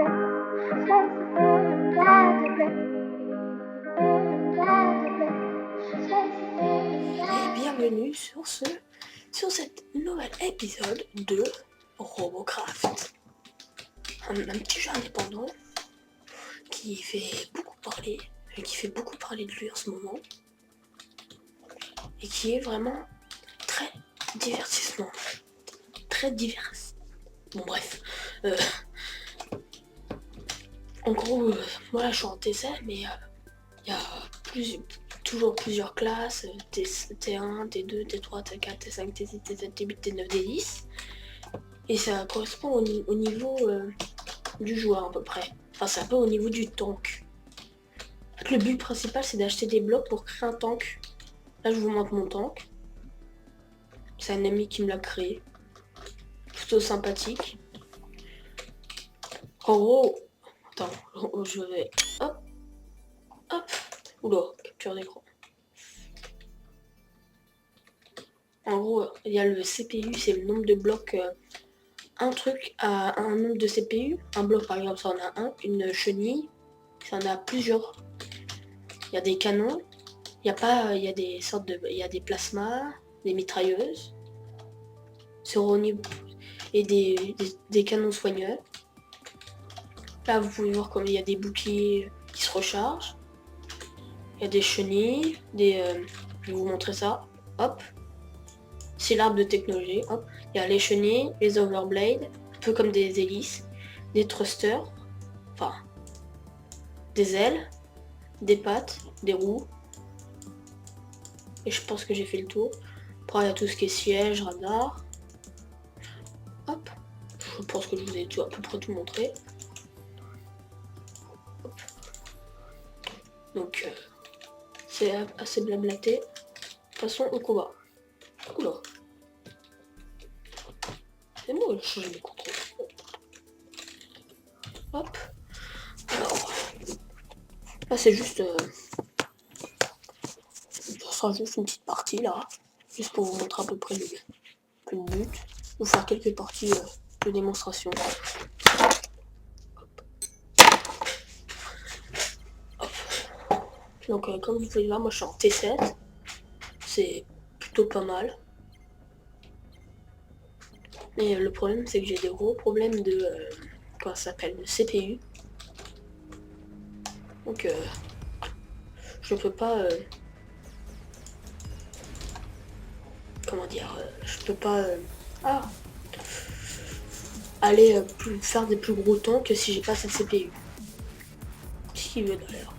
Et bienvenue sur cet nouvel épisode de Robocraft. Un petit jeu indépendant qui fait beaucoup parler de lui en ce moment et qui est vraiment très divertissement, très divers. Bon bref, en gros, moi je suis en TC, mais il y a toujours plusieurs classes, T1, T2, T3, T4, T5, T6, T7, T8, T9, T10. Et ça correspond au niveau du joueur à peu près. Enfin, c'est un peu au niveau du tank. Le but principal, c'est d'acheter des blocs pour créer un tank. Là, je vous montre mon tank. C'est un ami qui me l'a créé. Plutôt sympathique. En gros... Attends, je vais... Hop. Hop. Oula, capture d'écran. En gros, il y a le CPU, c'est le nombre de blocs... un truc à un nombre de CPU. Un bloc, par exemple, ça en a un. Une chenille, ça en a plusieurs. Il y a des canons. Il y a des sortes de... Il y a des plasmas, des mitrailleuses. Sur au niveau... Et des canons soigneurs. Là, vous pouvez voir comme il y a des boucliers qui se rechargent. Il y a des chenilles, je vais vous montrer ça. Hop. C'est l'arbre de technologie. Hop. Il y a les chenilles, les overblades, un peu comme des hélices, des thrusters, enfin, des ailes, des pattes, des roues. Et je pense que j'ai fait le tour. Après, il y a tout ce qui est siège, radar. Hop. Je pense que je vous ai à peu près tout montré. Hop. Donc, c'est assez blablaté. Passons au combat. Oula. C'est moi, j'ai changé mes contrôles. Hop. Alors, là c'est juste... ça sera juste une petite partie là. Juste pour vous montrer à peu près le but. Vous faire quelques parties de démonstration. Hop. Hop. Donc comme vous pouvez voir, moi je suis en T7. C'est plutôt pas mal. Et le problème c'est que j'ai des gros problèmes de... comment ça s'appelle, le CPU. Donc je peux pas... comment dire, je peux pas aller faire des plus gros temps que si j'ai pas cette CPU. Ce qui veut d'ailleurs.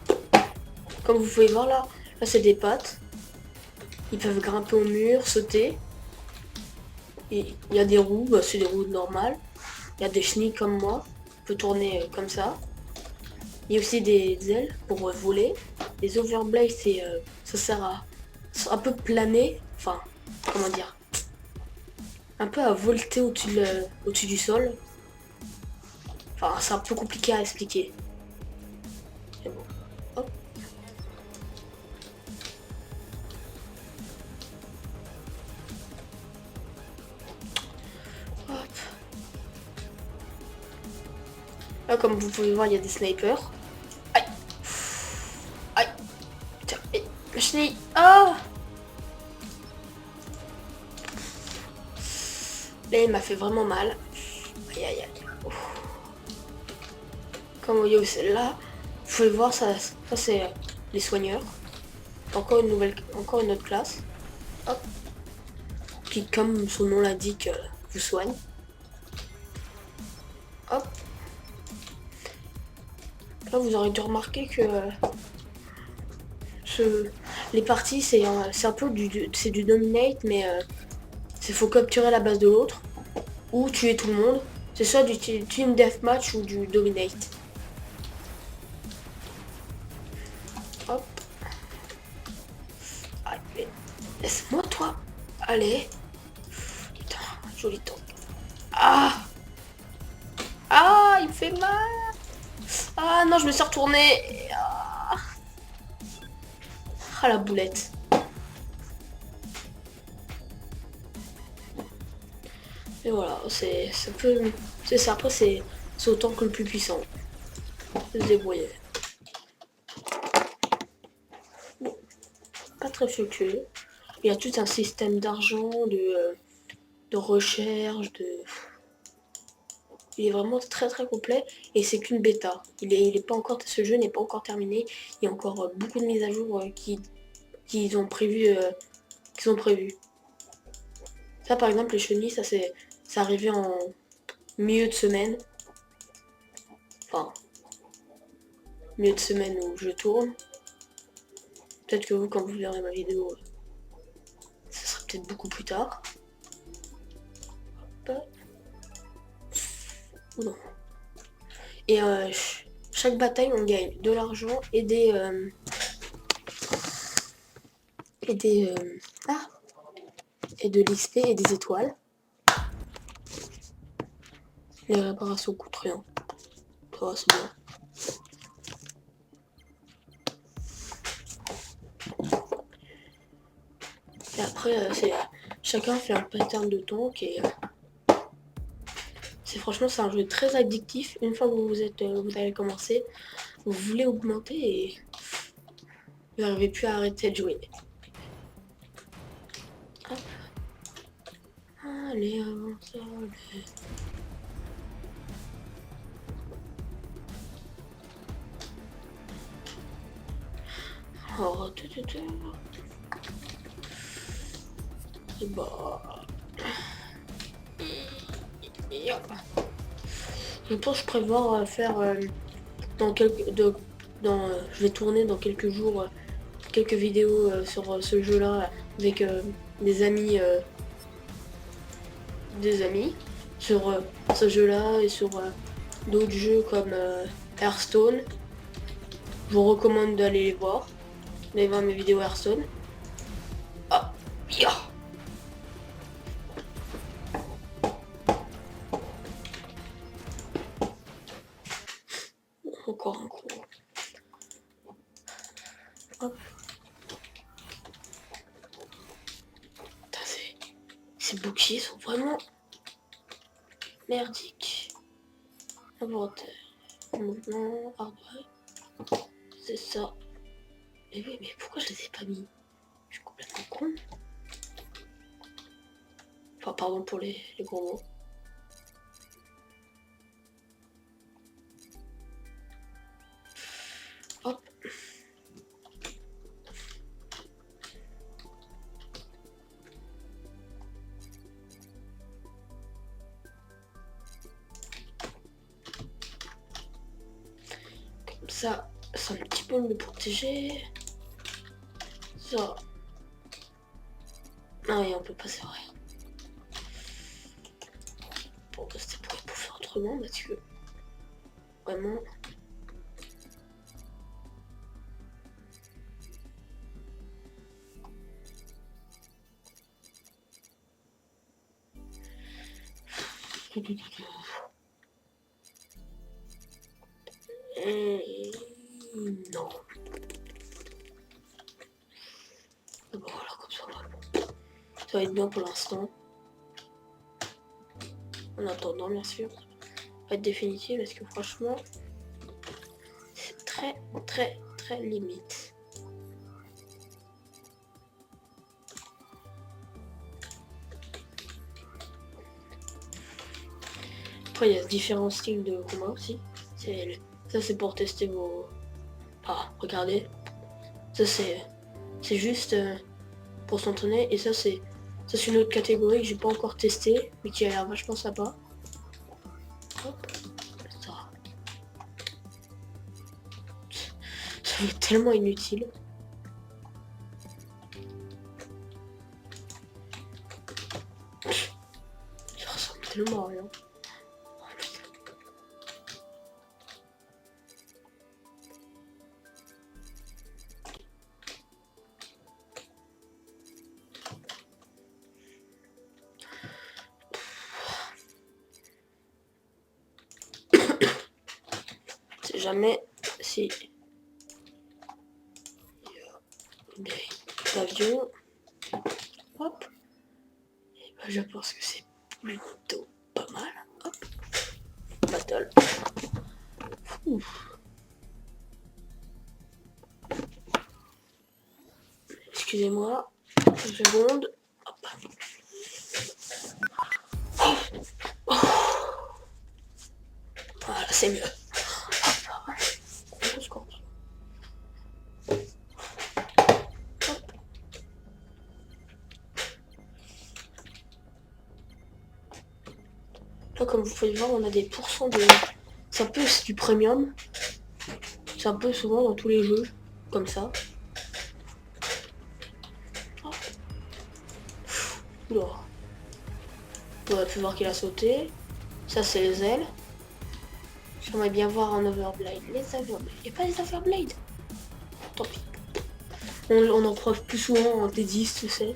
Comme vous pouvez voir là c'est des pattes. Ils peuvent grimper au mur, sauter. Et il y a des roues, c'est des roues normales. Il y a des chenilles comme moi, on peut tourner comme ça. Il y a aussi des ailes pour voler. Les overblades, ça sert à un peu planer, enfin, comment dire, un peu à volter au-dessus du sol. Enfin, c'est un peu compliqué à expliquer. C'est bon. Hop. Hop. Là, comme vous pouvez voir, il y a des snipers. Aïe. Aïe. Tiens, la chenille. Ah! Là, il m'a fait vraiment mal. Aïe, aïe, aïe. Comme vous voyez celle-là, vous pouvez voir, ça c'est les soigneurs. Encore une autre classe. Hop. Qui, comme son nom l'indique, vous soigne. Hop. Là, vous aurez dû remarquer que les parties, c'est un peu du dominate, mais c'est faut capturer la base de l'autre ou tuer tout le monde. C'est soit du team deathmatch ou du dominate. Hop. Allez, laisse-moi toi. Allez. Putain, joli temps. Ah. Ah, il me fait mal. Ah non, je me suis retournée. Ah la boulette. Et voilà, c'est un peu... C'est ça, après c'est c'est autant que le plus puissant. Se débrouiller. Bon, pas très fluctueux. Il y a tout un système d'argent, de recherche, Il est vraiment très très complet et c'est qu'une bêta. Il est pas encore, ce jeu n'est pas encore terminé. Il y a encore beaucoup de mises à jour qu'ils ont prévu. Ça par exemple les chenilles, c'est arrivé en milieu de semaine. Enfin, milieu de semaine où je tourne. Peut-être que vous quand vous verrez ma vidéo, ça sera peut-être beaucoup plus tard. Hop. Ou non. Et chaque bataille on gagne de l'argent et des et de l'XP et des étoiles. Les réparations coûtent rien. Ça va, c'est bien. Et après, chacun fait un pattern de tank et franchement c'est un jeu très addictif. Une fois que vous allez commencer, vous voulez augmenter et vous n'arrivez plus à arrêter de jouer. Hop. Allez, avance, allez. Oh, et bah... Je pense prévoir faire je vais tourner dans quelques jours quelques vidéos sur ce jeu-là avec des amis sur ce jeu-là et sur d'autres jeux comme Hearthstone. Je vous recommande d'aller les voir, d'aller voir mes vidéos Hearthstone. Ah, yeah. Encore un coup. Hop. Ces boucliers sont vraiment merdiques. Inventaire. Mouvement, hardware. C'est ça. Mais oui, mais pourquoi je les ai pas mis? Je suis complètement con. Enfin, pardon pour les gros mots. Hop. Comme ça, c'est un petit peu me protéger. Ça. Ah et on peut pas, c'est vrai. Bon, c'était pour faire autrement parce que vraiment. Non. Voilà, comme ça, vraiment. Ça va être bien pour l'instant. En attendant, bien sûr. Ça va être définitif parce que franchement, c'est très, très, très limite. Après, il y a différents styles de combat aussi. Ça, c'est pour tester vos... Ah, regardez. Ça, c'est juste pour s'entraîner. Et ça, c'est une autre catégorie que j'ai pas encore testé, mais qui a l'air vachement sympa. Hop. Ça. Ça est tellement inutile. Ça ressemble tellement à rien. C'est jamais si des avions. Hop. Et ben, je pense que c'est plutôt pas mal. Hop. Battle. Ouf. Excusez-moi, une seconde. Hop. Voilà, c'est mieux. Hop. Là, comme vous pouvez le voir, on a des pourcents de... C'est un peu du premium. C'est un peu souvent dans tous les jeux, comme ça. Oula. On a pu voir qu'il a sauté. Ça, c'est les ailes. J'aimerais bien voir un Overblade. Les Overblades. Il n'y a pas les Overblades. Tant pis. On en trouve plus souvent en T10, tu sais.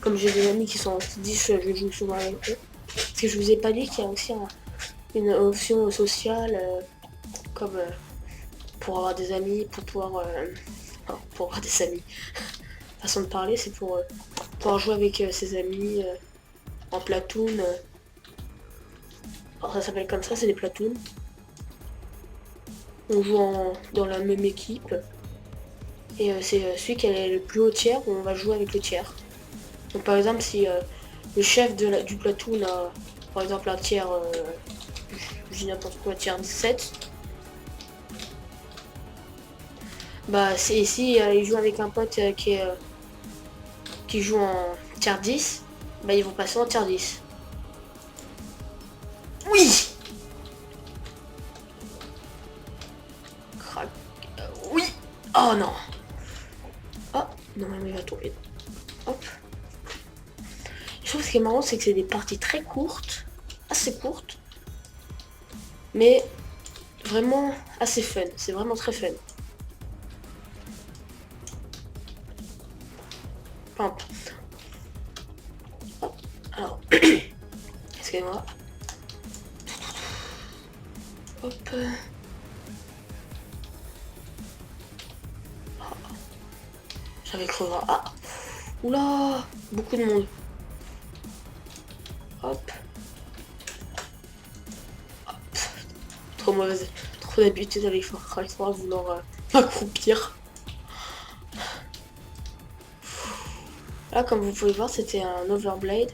Comme j'ai des amis qui sont en T10, je joue souvent avec eux. Parce que je vous ai pas dit qu'il y a aussi une option sociale, comme pour avoir des amis, pour pouvoir... enfin, pour avoir des amis. Façon de parler, c'est pour pouvoir jouer avec ses amis en platoon. Alors ça s'appelle comme ça, c'est des platoons. On joue dans la même équipe. Et c'est celui qui est le plus haut tiers où on va jouer avec le tiers. Donc par exemple si le chef du platoon a par exemple un tiers, je dis n'importe quoi, tiers 17. Bah c'est ici il joue avec un pote qui joue en tiers 10, bah ils vont passer en tiers 10. Oui. Crac. Oui. Oh non. Oh, normalement il va tomber. Hop. Je trouve ce qui est marrant, c'est que c'est des parties très courtes, assez courtes, mais vraiment assez fun. C'est vraiment très fun. Hop. Hop. Alors, excusez-moi. Hop. J'avais crevé. Ah. Oula. Beaucoup de monde. Hop. Hop. Trop mauvaise. Trop d'habitude avec Far Cry 3 vouloir m'accroupir. Là, comme vous pouvez voir, c'était un Overblade.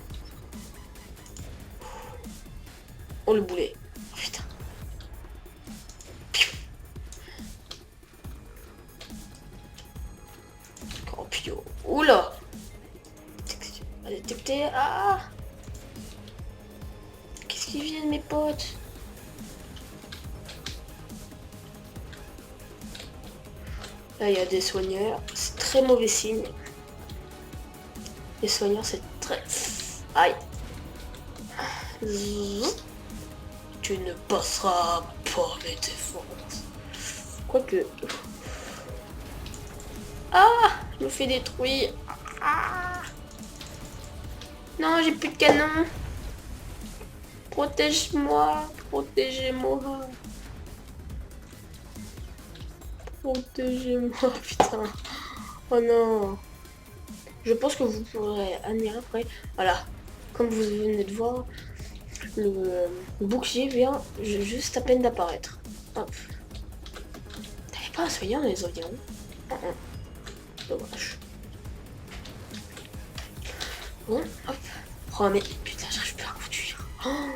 Oh, le boulet. Oh, putain. Oh, pio. Oula. Détecté. Ah. Qu'est-ce qu'ils viennent, mes potes? Là, il y a des soigneurs. C'est très mauvais signe. Les soigneurs, c'est très... Aïe. Tu ne passeras pas mes défenses. Quoique... Ah, je me fais détruire. Ah. Non, j'ai plus de canon. Protège-moi. Protégez-moi. Protégez-moi, putain. Oh non. Je pense que vous pourrez admirer après. Voilà. Comme vous venez de voir, le bouclier vient juste à peine d'apparaître. Hop. T'avais pas un soigneur dans les environs? Dommage. Bon, hop. Oh mais putain, j'arrive plus à conduire. Oh,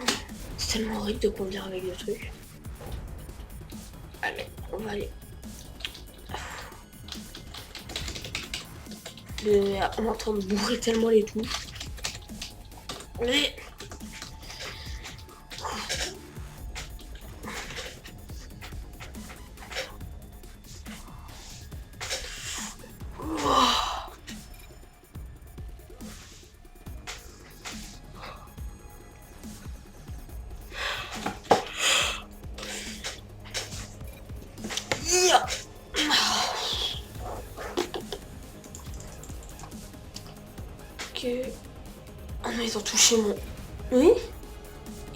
c'est tellement horrible de conduire avec le truc. Allez, on va aller. On est en train de bourrer tellement les touches. Mais... Ok. Oh non, ils ont touché mon... Oui?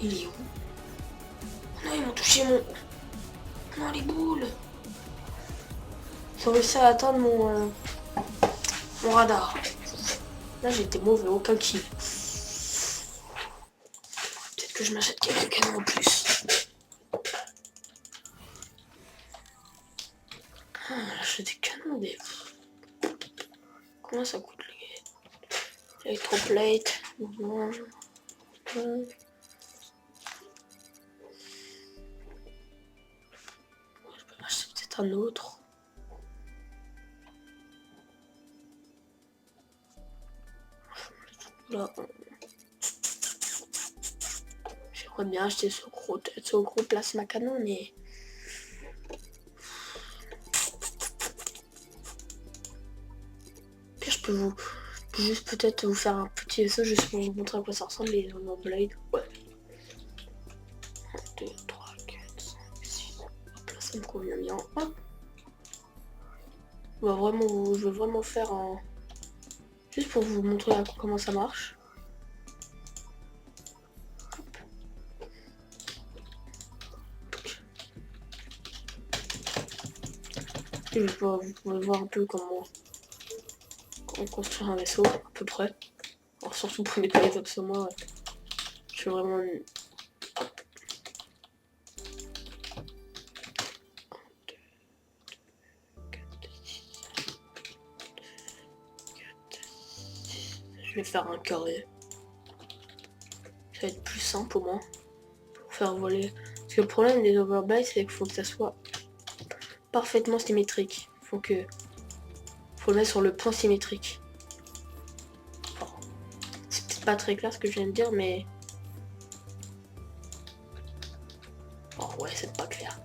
Il est où? Oh non, ils m'ont touché mon... Non, les boules. Ils ont réussi à atteindre mon radar. Là, j'étais mauvais, aucun kill. Peut-être que je m'achète quelques canons en plus. J'ai des canons, des... Comment ça coûte les électroplates? Non. Je peux acheter peut-être un autre. Là. J'aimerais bien acheter ce gros plasma canon, mais... Puis je peux juste peut-être vous faire un petit essai juste pour vous montrer à quoi ça ressemble les Overblade. Ouais. 1, 2, 3, 4, 5, 6. Hop là, ça me convient bien. Hop. Je veux vraiment faire un... Juste pour vous montrer comment ça marche. Hop. Et vous pouvez voir un peu comment construire un vaisseau, à peu près. Alors surtout prenez pas les sur moi. Ouais. Je suis vraiment... Hop. 1, 2, 4, 6. Je vais faire un carré. Ça va être plus simple pour moi. Pour faire voler. Parce que le problème des overblades, c'est qu'il faut que ça soit parfaitement symétrique. Faut le mettre sur le point symétrique. Enfin, c'est peut-être pas très clair ce que je viens de dire, mais... Oh ouais, c'est pas clair.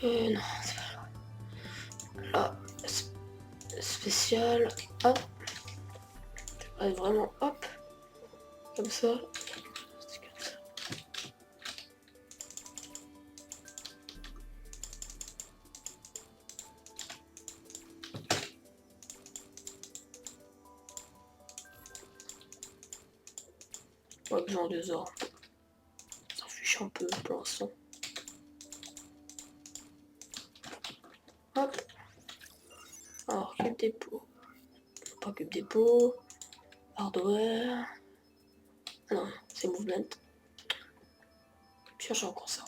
Non, c'est pas là. Spécial. Hop. Ouais, vraiment, hop. Comme ça. Pas besoin de ça. Ça fiche un peu pour l'instant. Hop. Alors, cube dépôt. Pas cube dépôt. Hardware. Ah non, c'est movement. Cherche encore ça.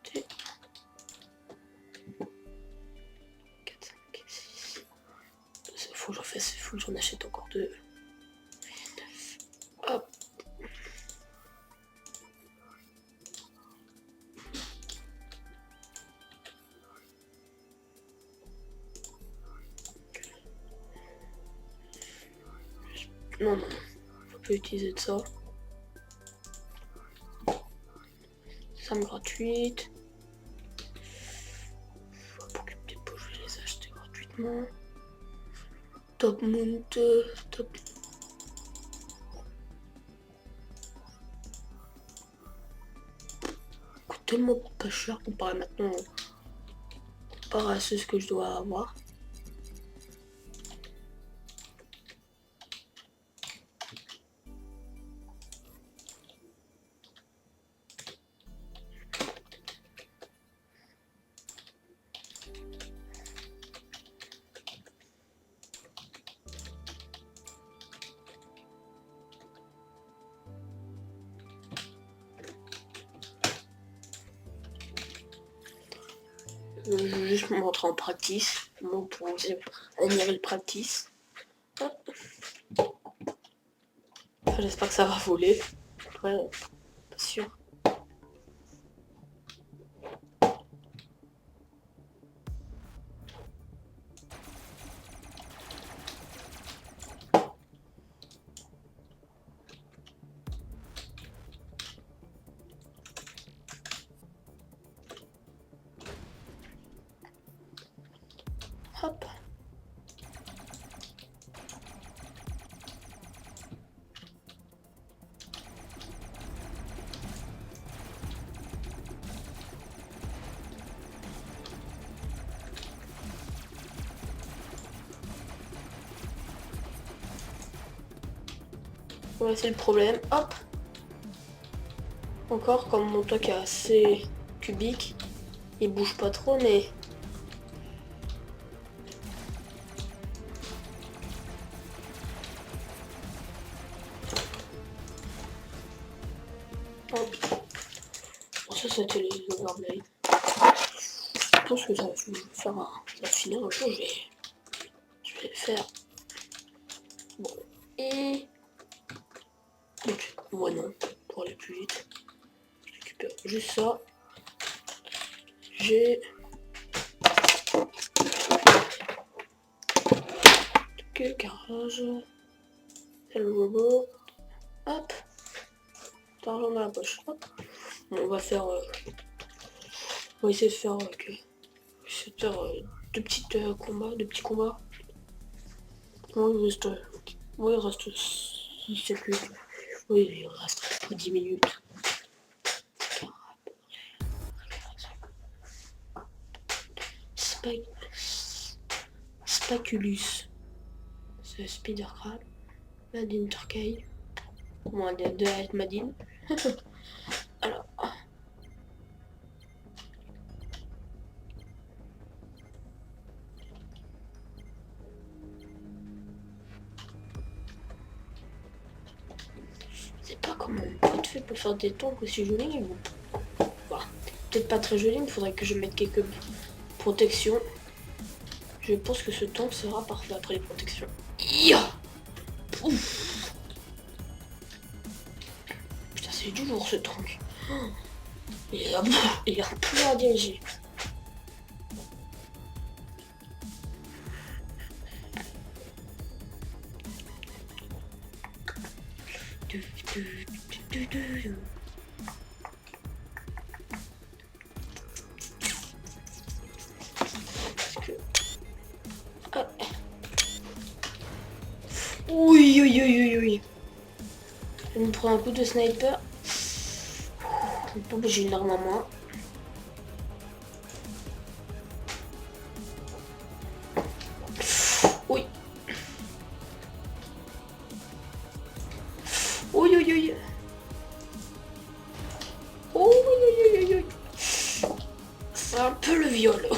T. 4, 5, 6. Faut que j'en achète encore 2. Hop. Non, on peut utiliser de ça. Somme gratuite. Pour cube dépôt, je vais les acheter gratuitement. Top mount, top. Coûte tellement pas cher comparé maintenant. Comparé à ce que je dois avoir. Je vais juste me montrer en practice. Pour vous admirer le practice. J'espère que ça va voler. Après, pas sûr. Hop. Ouais, c'est le problème. Hop. Encore, comme mon toit qui est assez cubique, il bouge pas trop, mais... Hop. Ça, c'était les overlays. Je pense que ça va finir un jour, je vais le faire. Bon, et... Donc, moi non, pour aller plus vite. Je récupère juste ça. J'ai... Que garage. C'est le robot. Hop. D'argent dans la poche. Hop. Bon, on va faire... on va essayer de faire... deux petits combats. Bon, il reste 7 minutes. Oui, il reste 10 minutes. Spaculus. C'est Spider Crab. Madine Turkey. Bon, de être Madine. Alors. Je sais pas comment on peut faire pour faire des tons aussi jolis. Bah, peut-être pas très jolis, mais il faudrait que je mette quelques protections. Je pense que ce temps sera parfait après les protections. Ouf. Putain, c'est du lourd ce tank. Il y a un pouvoir à diriger. Oui, oui, oui, oui, oui. Je me prends un coup de sniper. J'ai une arme à moi. Oui. Oui, oui, oui. Oh, oui, oui, oui, oui. C'est un peu le viol.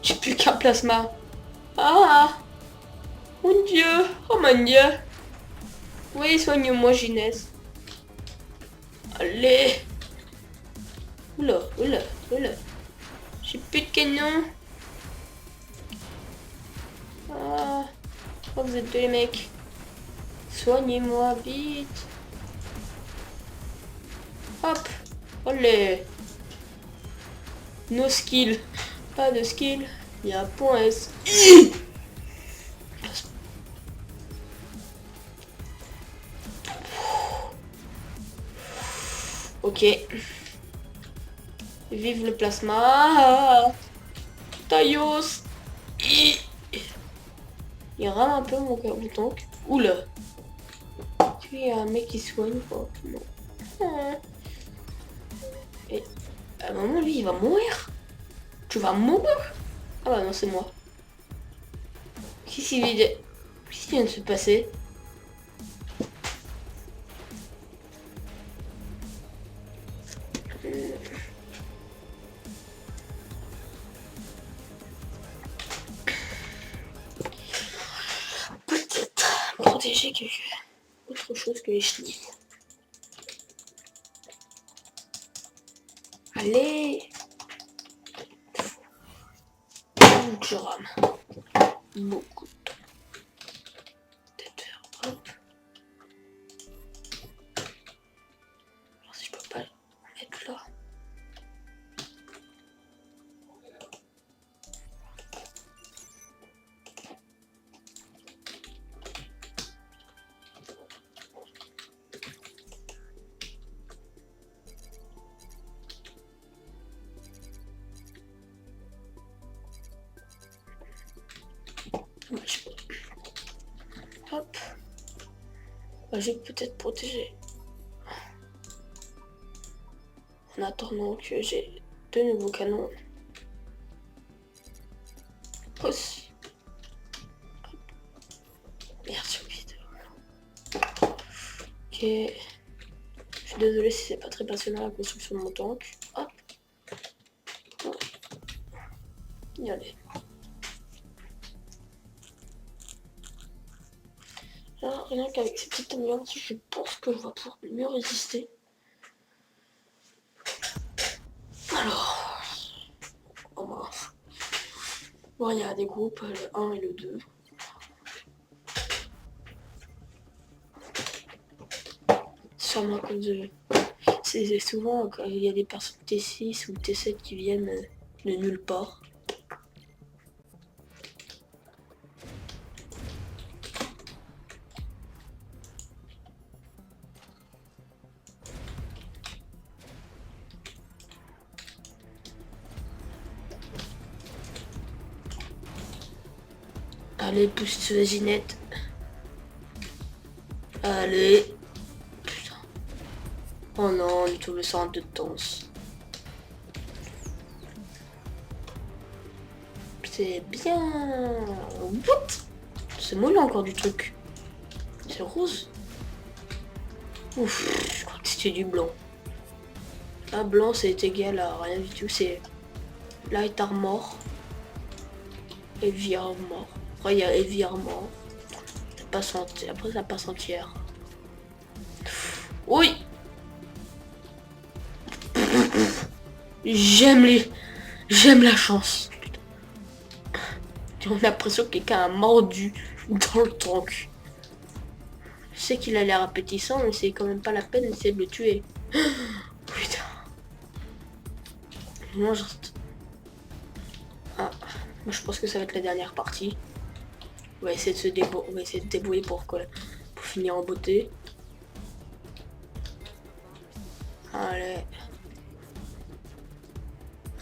J'ai plus qu'un plasma. Ah, mon Dieu. Oh mon Dieu. Oui, soigne-moi, Ginès. Allez. Oula, oula, oula. J'ai plus de canon. Ah. Oh, vous êtes deux les mecs. Soignez-moi vite. Hop. Allez. No skill. Pas de skill. Il y a un point S. Ok. Vive le plasma. Taïos. Il rame un peu mon tank. Oula. Il y a un mec qui soigne. Oh, non. Et à un moment, lui, il va mourir. Tu vas mourir. Ah bah non, c'est moi. Qu'est-ce qui vient de se passer? Peut-être protéger autre chose que les chenilles. Allez. Je rame. Beaucoup de temps. Peut-être faire hop. Alors si je peux pas le mettre là. Hop. Bah, je vais peut-être protéger. En attendant que j'ai deux nouveaux canons. Aussi. Merde, j'ai oublié de... Ok. Je suis désolé si c'est pas très passionnant la construction de mon tank. Hop. Y aller. Là, rien qu'avec ces petites améliorations, je pense que je vais pouvoir mieux résister. Alors, oh mince. Bon, il y a des groupes, le 1 et le 2. Sûrement à cause de... C'est souvent quand il y a des personnes T6 ou T7 qui viennent de nulle part. Allez, pousse Ginette. Allez. Putain. Oh non, on est tout le centre de danse. C'est bien. What? C'est mollo encore du truc. C'est rose. Ouf, je crois que c'était du blanc. Là, blanc, c'est égal à rien du tout. C'est light armor. Heavy armor. Après, il y a heavy armor. Ça passe entière. Après, ça passe entière. Oui. J'aime la chance. J'ai l'impression que quelqu'un a mordu dans le tank. Je sais qu'il a l'air appétissant, mais c'est quand même pas la peine d'essayer de le tuer. Putain. Moi, je reste... Ah, moi, je pense que ça va être la dernière partie. On va essayer de se débrouiller pour quoi? Pour finir en beauté. Allez.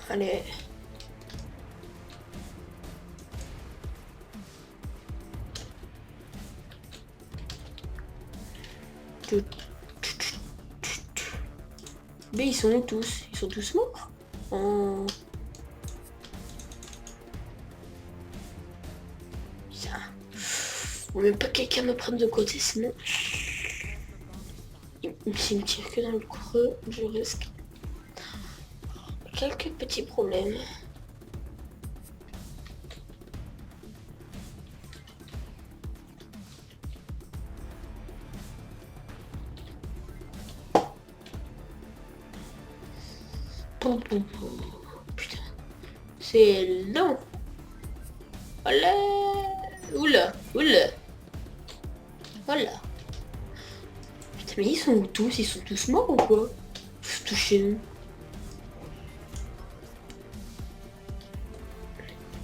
Allez. Mais ils sont où tous? Ils sont tous morts? Oh. Putain. Faut même pas que quelqu'un me prenne de côté, sinon... S'il me tire que dans le creux, je risque quelques petits problèmes. Putain, c'est long. Voilà. Oula, oula. Voilà. Putain, mais ils sont où tous? Ils sont tous morts ou quoi? Touchez nous.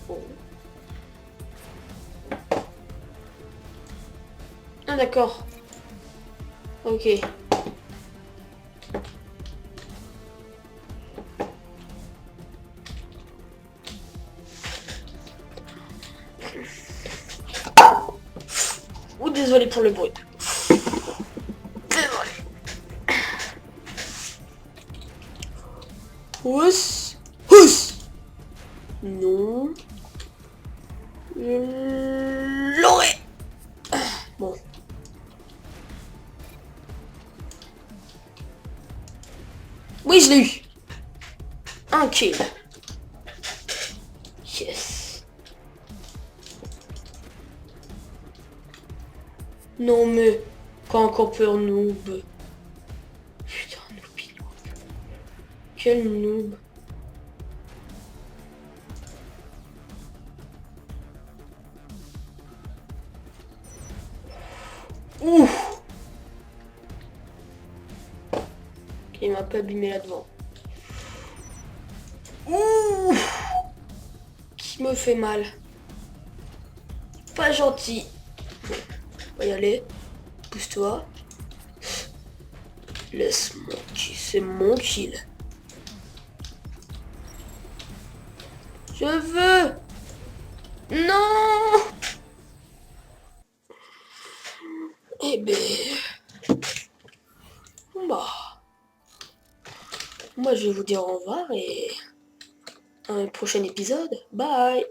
Oh. Ah d'accord. Ok. Oh, désolé pour le bruit. Désolé. Housse. Housse. Non. Je l'aurais. Bon. Oui, je l'ai eu. Un kill. Yes. Non mais, quand encore peur noob. Putain, noob. Quel noob. Ouf. Il m'a pas abîmé là-devant. Ouf. Qui me fait mal. Pas gentil. Bon, on va y aller. Pousse-toi. Laisse-moi kill. C'est mon kill. Je veux. Non. Eh ben. Bah. Moi je vais vous dire au revoir et à un prochain épisode. Bye.